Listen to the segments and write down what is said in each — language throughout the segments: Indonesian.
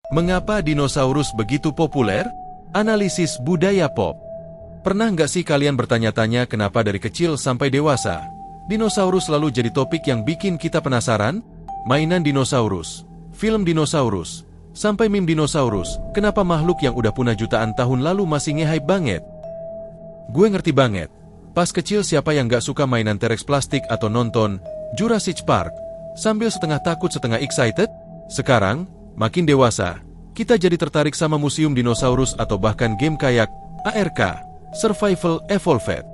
Mengapa dinosaurus begitu populer? Analisis budaya pop. Pernah nggak sih kalian bertanya-tanya kenapa dari kecil sampai dewasa, dinosaurus selalu jadi topik yang bikin kita penasaran? Mainan dinosaurus, film dinosaurus, sampai meme dinosaurus, kenapa makhluk yang udah punah jutaan tahun lalu masih nge-hype banget? Gue ngerti banget. Pas kecil siapa yang nggak suka mainan T-Rex plastik atau nonton Jurassic Park sambil setengah takut setengah excited? Sekarang, makin dewasa, kita jadi tertarik sama museum dinosaurus atau bahkan game kayak ARK, Survival Evolved.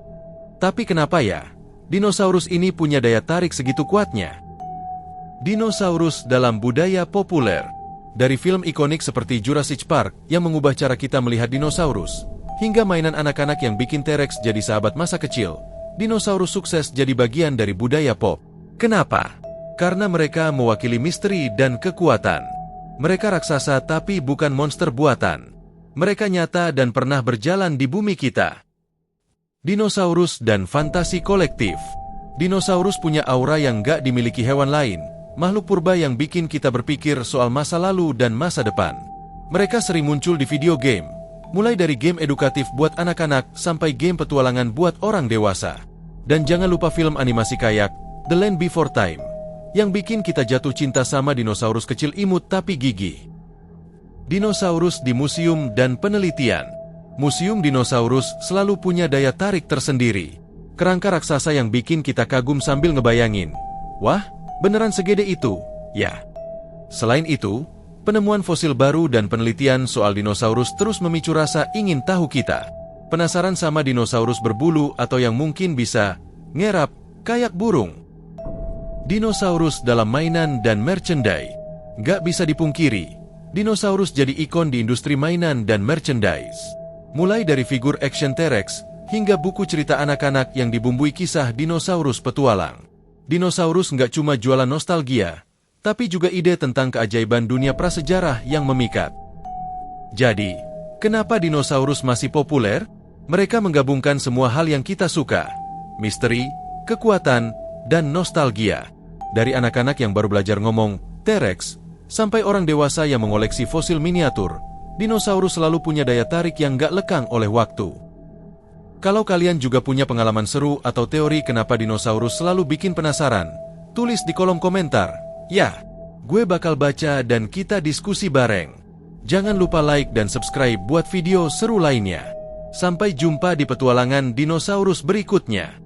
Tapi kenapa ya, dinosaurus ini punya daya tarik segitu kuatnya? Dinosaurus dalam budaya populer. Dari film ikonik seperti Jurassic Park yang mengubah cara kita melihat dinosaurus, hingga mainan anak-anak yang bikin T-Rex jadi sahabat masa kecil, dinosaurus sukses jadi bagian dari budaya pop. Kenapa? Karena mereka mewakili misteri dan kekuatan. Mereka raksasa tapi bukan monster buatan. Mereka nyata dan pernah berjalan di bumi kita. Dinosaurus dan fantasi kolektif. Dinosaurus punya aura yang gak dimiliki hewan lain. Makhluk purba yang bikin kita berpikir soal masa lalu dan masa depan. Mereka sering muncul di video game, mulai dari game edukatif buat anak-anak sampai game petualangan buat orang dewasa. Dan jangan lupa film animasi kayak The Land Before Time, yang bikin kita jatuh cinta sama dinosaurus kecil imut tapi gigih. Dinosaurus di museum dan penelitian. Museum dinosaurus selalu punya daya tarik tersendiri. Kerangka raksasa yang bikin kita kagum sambil ngebayangin, wah, beneran segede itu, ya. Selain itu, penemuan fosil baru dan penelitian soal dinosaurus terus memicu rasa ingin tahu kita. Penasaran sama dinosaurus berbulu atau yang mungkin bisa ngerap kayak burung. Dinosaurus dalam mainan dan merchandise. Gak bisa dipungkiri, dinosaurus jadi ikon di industri mainan dan merchandise. Mulai dari figur action T-Rex, hingga buku cerita anak-anak yang dibumbui kisah dinosaurus petualang. Dinosaurus nggak cuma jualan nostalgia, tapi juga ide tentang keajaiban dunia prasejarah yang memikat. Jadi, kenapa dinosaurus masih populer? Mereka menggabungkan semua hal yang kita suka. Misteri, kekuatan, dan nostalgia. Dari anak-anak yang baru belajar ngomong T-Rex, sampai orang dewasa yang mengoleksi fosil miniatur, dinosaurus selalu punya daya tarik yang gak lekang oleh waktu. Kalau kalian juga punya pengalaman seru atau teori kenapa dinosaurus selalu bikin penasaran, tulis di kolom komentar. Ya, gue bakal baca dan kita diskusi bareng. Jangan lupa like dan subscribe buat video seru lainnya. Sampai jumpa di petualangan dinosaurus berikutnya.